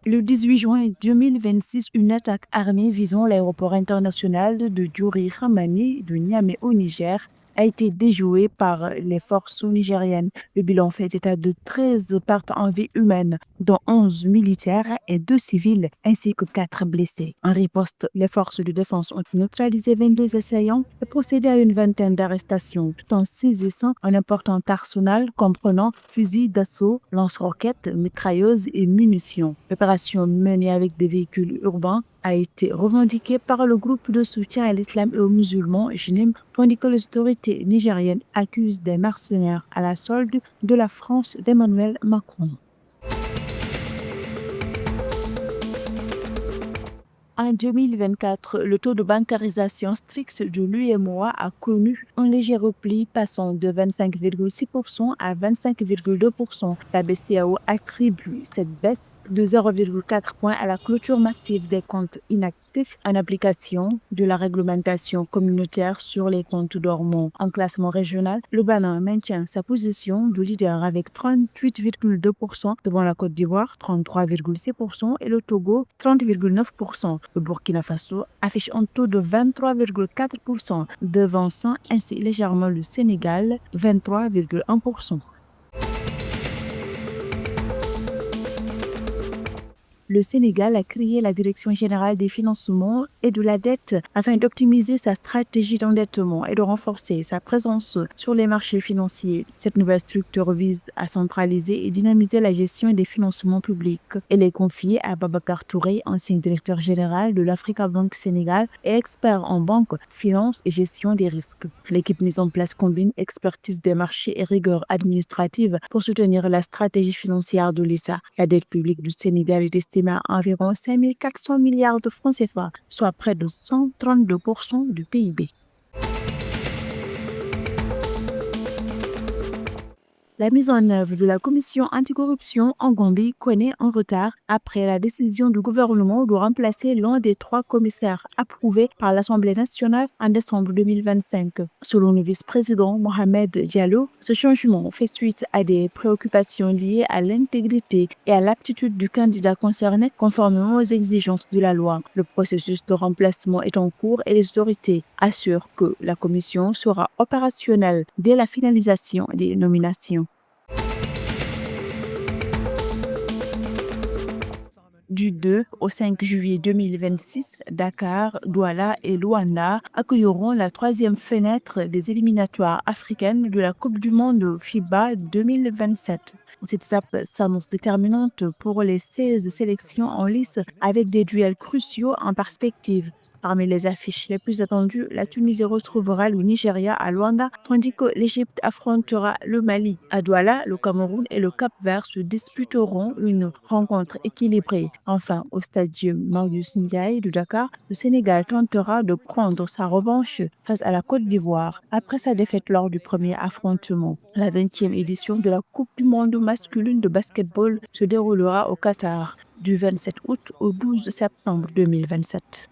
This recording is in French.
Le 18 juin 2026, une attaque armée visant l'aéroport international de Dioury Hamani de Niamey au Niger a été déjouée par les forces nigériennes. Le bilan fait état de 13 pertes en vie humaine, dont 11 militaires et 2 civils, ainsi que 4 blessés. En riposte, les forces de défense ont neutralisé 22 assaillants et procédé à une vingtaine d'arrestations, tout en saisissant un important arsenal comprenant fusils d'assaut, lance-roquettes, mitrailleuses et munitions. L'opération menée avec des véhicules urbains a été revendiquée par le groupe de soutien à l'islam et aux musulmans JNIM, tandis que les autorités nigériennes accusent des mercenaires à la solde de la France d'Emmanuel Macron. En 2024, le taux de bancarisation strict de l'UEMOA a connu un léger repli passant de 25,6% à 25,2%. La BCEAO attribue cette baisse de 0,4 points à la clôture massive des comptes inactifs en application de la réglementation communautaire sur les comptes dormants. En classement régional, le Bénin maintient sa position de leader avec 38,2% devant la Côte d'Ivoire, 33,6% et le Togo, 30,9%. Le Burkina Faso affiche un taux de 23,4%, devançant ainsi légèrement le Sénégal, 23,1%. Le Sénégal a créé la Direction générale des financements et de la dette afin d'optimiser sa stratégie d'endettement et de renforcer sa présence sur les marchés financiers. Cette nouvelle structure vise à centraliser et dynamiser la gestion des financements publics. Elle est confiée à Babacar Touré, ancien directeur général de l'Africa Bank Sénégal et expert en banque, finance et gestion des risques. L'équipe mise en place combine expertise des marchés et rigueur administrative pour soutenir la stratégie financière de l'État. La dette publique du Sénégal est estimée à environ 5 400 milliards de francs CFA, soit près de 132% du PIB. La mise en œuvre de la commission anticorruption en Gambie connaît un retard après la décision du gouvernement de remplacer l'un des 3 commissaires approuvés par l'Assemblée nationale en décembre 2025. Selon le vice-président Mohamed Diallo, ce changement fait suite à des préoccupations liées à l'intégrité et à l'aptitude du candidat concerné conformément aux exigences de la loi. Le processus de remplacement est en cours et les autorités assurent que la commission sera opérationnelle dès la finalisation des nominations. Du 2 au 5 juillet 2026, Dakar, Douala et Luanda accueilleront la 3e fenêtre des éliminatoires africaines de la Coupe du monde FIBA 2027. Cette étape s'annonce déterminante pour les 16 sélections en lice avec des duels cruciaux en perspective. Parmi les affiches les plus attendues, la Tunisie retrouvera le Nigeria à Luanda, tandis que l'Égypte affrontera le Mali. À Douala, le Cameroun et le Cap-Vert se disputeront une rencontre équilibrée. Enfin, au stadium Marius Ndiaye de Dakar, le Sénégal tentera de prendre sa revanche face à la Côte d'Ivoire après sa défaite lors du premier affrontement. La 20e édition de la Coupe du monde masculine de basketball se déroulera au Qatar du 27 août au 12 septembre 2027.